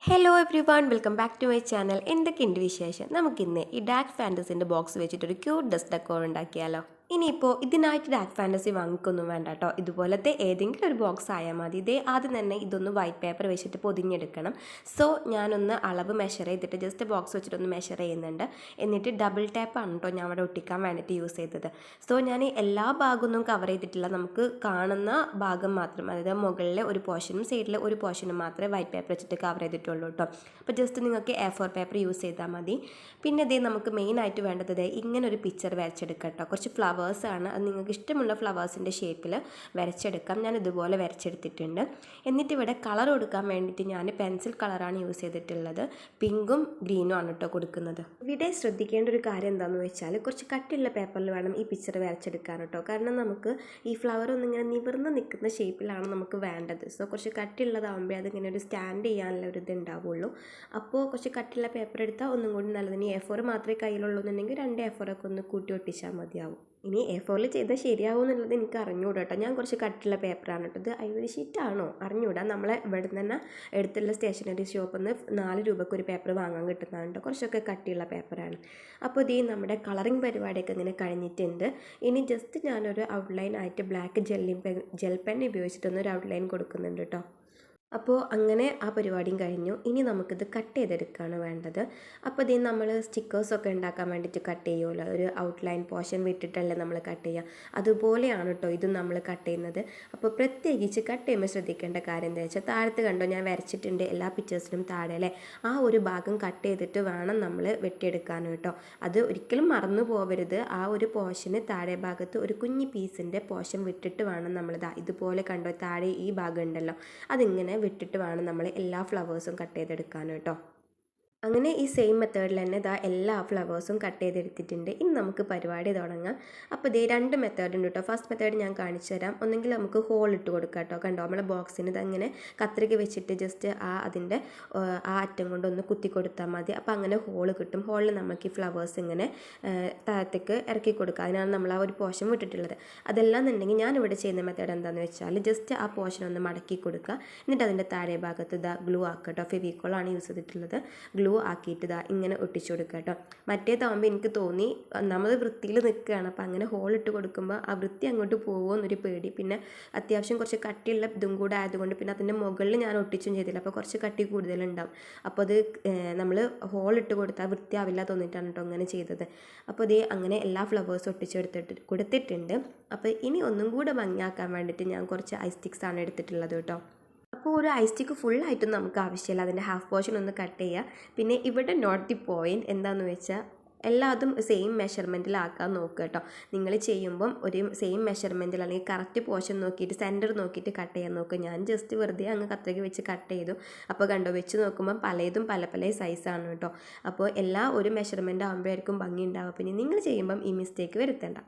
Hello everyone welcome back to my channel. എന്തൊക്കെയുണ്ട് വിശേഷം? നമുക്കിന്ന് ഈ ഡാർക്ക് ഫാൻറ്റസിൻ്റെ ബോക്സ് വെച്ചിട്ടൊരു ക്യൂട്ട് ഡസ്റ്റ് ഡെക്കോർ ഉണ്ടാക്കിയാലോ. ഇനിയിപ്പോൾ ഇതിനായിട്ട് ഡാർക്ക് ഫാൻറ്റസി വാങ്ങിക്കൊന്നും വേണ്ട കേട്ടോ. ഇതുപോലത്തെ ഏതെങ്കിലും ഒരു ബോക്സ് ആയാൽ മതി. ഇതേ ആദ്യം തന്നെ ഇതൊന്ന് വൈറ്റ് പേപ്പർ വെച്ചിട്ട് പൊതിഞ്ഞെടുക്കണം. സോ ഞാനൊന്ന് അളവ് മെഷർ ചെയ്തിട്ട് ജസ്റ്റ് ബോക്സ് വെച്ചിട്ടൊന്ന് മെഷർ ചെയ്യുന്നുണ്ട്. എന്നിട്ട് ഡബിൾ ടാപ്പാണ് കേട്ടോ ഞാൻ അവിടെ ഒട്ടിക്കാൻ വേണ്ടിയിട്ട് യൂസ് ചെയ്തത്. സോ ഞാൻ എല്ലാ ഭാഗമൊന്നും കവർ ചെയ്തിട്ടില്ല. നമുക്ക് കാണുന്ന ഭാഗം മാത്രം, അതായത് മുകളിലെ ഒരു പോർഷനും സൈഡിലെ ഒരു പോർഷനും മാത്രമേ വൈറ്റ് പേപ്പർ വെച്ചിട്ട് കവർ ചെയ്തിട്ടുള്ളൂ കേട്ടോ. അപ്പോൾ ജസ്റ്റ് നിങ്ങൾക്ക് A4 പേപ്പർ യൂസ് ചെയ്താൽ മതി. പിന്നെ ഇതേ നമുക്ക് മെയിനായിട്ട് വേണ്ടത് ഇങ്ങനൊരു പിക്ചർ വരച്ചെടുക്കാം കേട്ടോ. കുറച്ച് ഫ്ലവേഴ്സാണ്, അത് നിങ്ങൾക്ക് ഇഷ്ടമുള്ള ഫ്ലവേഴ്സിൻ്റെ ഷേപ്പിൽ വരച്ചെടുക്കാം. ഞാൻ ഇതുപോലെ വരച്ചെടുത്തിട്ടുണ്ട്. എന്നിട്ട് ഇവിടെ കളർ കൊടുക്കാൻ വേണ്ടിയിട്ട് ഞാൻ പെൻസിൽ കളറാണ് യൂസ് ചെയ്തിട്ടുള്ളത്. പിങ്കും ഗ്രീനും ആണ് കേട്ടോ കൊടുക്കുന്നത്. ഇവിടെ ശ്രദ്ധിക്കേണ്ട ഒരു കാര്യം എന്താണെന്ന് വെച്ചാൽ കുറച്ച് കട്ടിയുള്ള പേപ്പറിൽ വേണം ഈ പിക്ചർ വരച്ചെടുക്കാൻ കേട്ടോ. കാരണം നമുക്ക് ഈ ഫ്ലവർ ഒന്നിങ്ങനെ നിവർന്ന് നിൽക്കുന്ന ഷേപ്പിലാണ് നമുക്ക് വേണ്ടത്. സോ കുറച്ച് കട്ടിയുള്ളതാകുമ്പോൾ അതിങ്ങനെ ഒരു സ്റ്റാൻഡ് ചെയ്യാനുള്ള ഒരു ഇത് ഉണ്ടാവുള്ളൂ. അപ്പോൾ കുറച്ച് കട്ടിയുള്ള പേപ്പർ എടുത്താൽ ഒന്നും കൂടി നല്ലത്. ഇനി A4 മാത്രമേ കയ്യിലുള്ളൂ എന്നുണ്ടെങ്കിൽ 2 A4 ഒക്കെ ഒന്ന് കൂട്ടി ഒട്ടിച്ചാൽ മതിയാവും. ഇനി A4 ചെയ്താൽ ശരിയാവും എന്നുള്ളത് എനിക്ക് അറിഞ്ഞുകൂടാ കേട്ടോ. ഞാൻ കുറച്ച് കട്ടിയുള്ള പേപ്പറാണ് കേട്ടോ. ഇത് ഐവറി ഷീറ്റാണോ അറിഞ്ഞുകൂടാ. നമ്മളെ ഇവിടെ നിന്ന് തന്നെ എടുത്തുള്ള സ്റ്റേഷനറി ഷോപ്പിൽ നിന്ന് 4 രൂപയ്ക്ക് ഒരു പേപ്പർ വാങ്ങാൻ കിട്ടുന്നതാണ് കേട്ടോ. കുറച്ചൊക്കെ കട്ടിയുള്ള പേപ്പറാണ്. അപ്പോൾ ഇത് നമ്മുടെ കളറിങ് പരിപാടിയൊക്കെ ഇങ്ങനെ കഴിഞ്ഞിട്ടുണ്ട്. ഇനി ജസ്റ്റ് ഞാനൊരു ഔട്ട്ലൈൻ ആയിട്ട് ബ്ലാക്ക് ജെൽ പെൻ ഉപയോഗിച്ചിട്ടൊന്നൊരു ഔട്ട്ലൈൻ കൊടുക്കുന്നുണ്ട് കേട്ടോ. അപ്പോൾ അങ്ങനെ ആ പരിപാടിയും കഴിഞ്ഞു. ഇനി നമുക്കിത് കട്ട് ചെയ്തെടുക്കുകയാണ് വേണ്ടത്. അപ്പോൾ ഇതിൽ നമ്മൾ സ്റ്റിക്കേഴ്സൊക്കെ ഉണ്ടാക്കാൻ വേണ്ടിയിട്ട് കട്ട് ചെയ്യുമല്ലോ, ഒരു ഔട്ട്ലൈൻ പോർഷൻ വിട്ടിട്ടല്ലേ നമ്മൾ കട്ട് ചെയ്യുക. അതുപോലെയാണ് കേട്ടോ ഇതും നമ്മൾ കട്ട് ചെയ്യുന്നത്. അപ്പോൾ പ്രത്യേകിച്ച് കട്ട് ചെയ്യുമ്പോൾ ശ്രദ്ധിക്കേണ്ട കാര്യം എന്താ വെച്ചാൽ, താഴത്ത് കണ്ടോ ഞാൻ വരച്ചിട്ടുണ്ട് എല്ലാ പിക്ചേഴ്സിനും താഴെ അല്ലേ, ആ ഒരു ഭാഗം കട്ട് ചെയ്തിട്ട് വേണം നമ്മൾ വെട്ടിയെടുക്കാൻ കേട്ടോ. അത് ഒരിക്കലും മറന്നു പോകരുത്. ആ ഒരു പോർഷന് താഴെ ഭാഗത്ത് ഒരു കുഞ്ഞി പീസിൻ്റെ പോർഷൻ വിട്ടിട്ട് വേണം നമ്മളിതാ ഇതുപോലെ കണ്ടോ താഴെ ഈ ഭാഗം ഉണ്ടല്ലോ, അതിങ്ങനെ വിട്ടിട്ട് വേണം നമ്മൾ എല്ലാ ഫ്ലവേഴ്സും കട്ട് ചെയ്തെടുക്കാൻ കേട്ടോ. അങ്ങനെ ഈ സെയിം മെത്തേഡിൽ തന്നെ ഇതാ എല്ലാ ഫ്ലവേഴ്സും കട്ട് ചെയ്തെടുത്തിട്ടുണ്ട്. ഇനി നമുക്ക് പരിപാടി തുടങ്ങാം. അപ്പോൾ ഇതേ 2 മെത്തേഡ് ഉണ്ട് കേട്ടോ. ഫസ്റ്റ് മെത്തേഡ് ഞാൻ കാണിച്ചു തരാം. ഒന്നെങ്കിൽ നമുക്ക് ഹോൾ ഇട്ട് കൊടുക്കാം കേട്ടോ. കണ്ടോ നമ്മളെ ബോക്സിന് ഇതങ്ങനെ കത്രിക വെച്ചിട്ട് ജസ്റ്റ് അതിൻ്റെ ആ അറ്റം കൊണ്ടൊന്ന് കുത്തി കൊടുത്താൽ മതി. അപ്പോൾ അങ്ങനെ ഹോൾ കിട്ടും. ഹോളിൽ നമുക്ക് ഈ ഫ്ലവേഴ്സ് ഇങ്ങനെ താഴത്തേക്ക് ഇറക്കി കൊടുക്കുക. അതിനാണ് നമ്മൾ ആ ഒരു പോർഷൻ വിട്ടിട്ടുള്ളത്. അതെല്ലാം എന്നുണ്ടെങ്കിൽ ഞാനിവിടെ ചെയ്യുന്ന മെത്തേഡ് എന്താണെന്ന് വെച്ചാൽ, ജസ്റ്റ് ആ പോർഷൻ ഒന്ന് മടക്കി കൊടുക്കുക. എന്നിട്ട് അതിൻ്റെ താഴെ ഭാഗത്ത് ഇതാ ഗ്ലൂ ആക്കുക കേട്ടോ. ഫെവിക്കോളാണ് യൂസ് ചെയ്തിട്ടുള്ളത്. ഗ്ലൂ ആക്കിയിട്ട് ഇതാ ഇങ്ങനെ ഒട്ടിച്ചു കൊടുക്കുക കേട്ടോ. മറ്റേതാകുമ്പോൾ എനിക്ക് തോന്നി നമ്മൾ വൃത്തിയിൽ നിൽക്കുകയാണ്, അപ്പോൾ അങ്ങനെ ഹോൾ ഇട്ട് കൊടുക്കുമ്പോൾ ആ വൃത്തി അങ്ങോട്ട് പോകുമോ എന്നൊരു പേടി. പിന്നെ അത്യാവശ്യം കുറച്ച് കട്ടിയുള്ള ഇതും കൂടെ ആയതുകൊണ്ട് പിന്നെ അതിൻ്റെ മുകളിൽ ഞാൻ ഒട്ടിച്ചും ചെയ്തില്ല, അപ്പോൾ കുറച്ച് കട്ടി കൂടുതലുണ്ടാവും. അപ്പോൾ അത് നമ്മൾ ഹോൾ ഇട്ട് കൊടുത്താൽ വൃത്തിയാവില്ല തോന്നിയിട്ടാണ് കേട്ടോ അങ്ങനെ ചെയ്തത്. അപ്പോൾ ഇത് അങ്ങനെ എല്ലാ ഫ്ലവേഴ്സും കൊടുത്തിട്ടുണ്ട്. അപ്പോൾ ഇനി ഒന്നും കൂടെ ഭംഗിയാക്കാൻ വേണ്ടിയിട്ട് ഞാൻ കുറച്ച് ഐ സ്റ്റിക്സ് ആണ് എടുത്തിട്ടുള്ളത് കേട്ടോ. അപ്പോൾ ഒരു ഐ സ്റ്റിക്ക് ഫുള്ളായിട്ടും നമുക്ക് ആവശ്യമില്ല, അതിൻ്റെ ഹാഫ് പോർഷൻ ഒന്ന് കട്ട് ചെയ്യുക. പിന്നെ ഇവിടെ നോട്ട് ദി പോയിൻറ്റ് എന്താണെന്ന് വെച്ചാൽ, എല്ലാതും സെയിം മെഷർമെൻറ്റിലാക്കാൻ നോക്കുക കേട്ടോ. നിങ്ങൾ ചെയ്യുമ്പം ഒരു സെയിം മെഷർമെൻറ്റിൽ അല്ലെങ്കിൽ കറക്റ്റ് പോർഷൻ നോക്കിയിട്ട് സെൻറ്റർ നോക്കിയിട്ട് കട്ട് ചെയ്യാൻ നോക്കുക. ഞാൻ ജസ്റ്റ് വെറുതെ അങ്ങ് കത്രിക വെച്ച് കട്ട് ചെയ്തു. അപ്പോൾ കണ്ടോ വെച്ച് നോക്കുമ്പം പലതും പല പല സൈസാണ് കേട്ടോ. അപ്പോൾ എല്ലാ ഒരു മെഷർമെൻറ്റ് ആകുമ്പോഴായിരിക്കും ഭംഗി ഉണ്ടാവുക. പിന്നെ നിങ്ങൾ ചെയ്യുമ്പം ഈ മിസ്റ്റേക്ക് വരുത്തേണ്ട.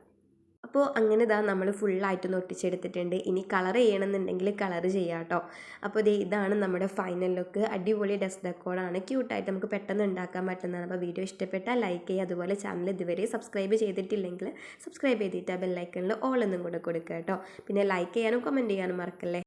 അപ്പോൾ അങ്ങനെ ഇതാ നമ്മൾ ഫുള്ളായിട്ടൊന്ന് ഒട്ടിച്ചെടുത്തിട്ടുണ്ട്. ഇനി കളർ ചെയ്യണമെന്നുണ്ടെങ്കിൽ കളർ ചെയ്യാം കേട്ടോ. അപ്പോൾ ഇതാണ് നമ്മുടെ ഫൈനൽ ലുക്ക്. അടിപൊളി ഡസ്റ്റ് ഡെക്കോറാണ്, ക്യൂട്ടായിട്ട് നമുക്ക് പെട്ടെന്ന് ഉണ്ടാക്കാൻ പറ്റുന്നതാണ്. അപ്പോൾ വീഡിയോ ഇഷ്ടപ്പെട്ടാൽ ലൈക്ക് ചെയ്യുക. അതുപോലെ ചാനൽ ഇതുവരെ സബ്സ്ക്രൈബ് ചെയ്തിട്ടില്ലെങ്കിൽ സബ്സ്ക്രൈബ് ചെയ്തിട്ട് ബെല്ലൈക്കണിൽ ഓൾ എന്നും കൂടെ കൊടുക്കുക കേട്ടോ. പിന്നെ ലൈക്ക് ചെയ്യാനും കമൻറ്റ് ചെയ്യാനും മറക്കല്ലേ.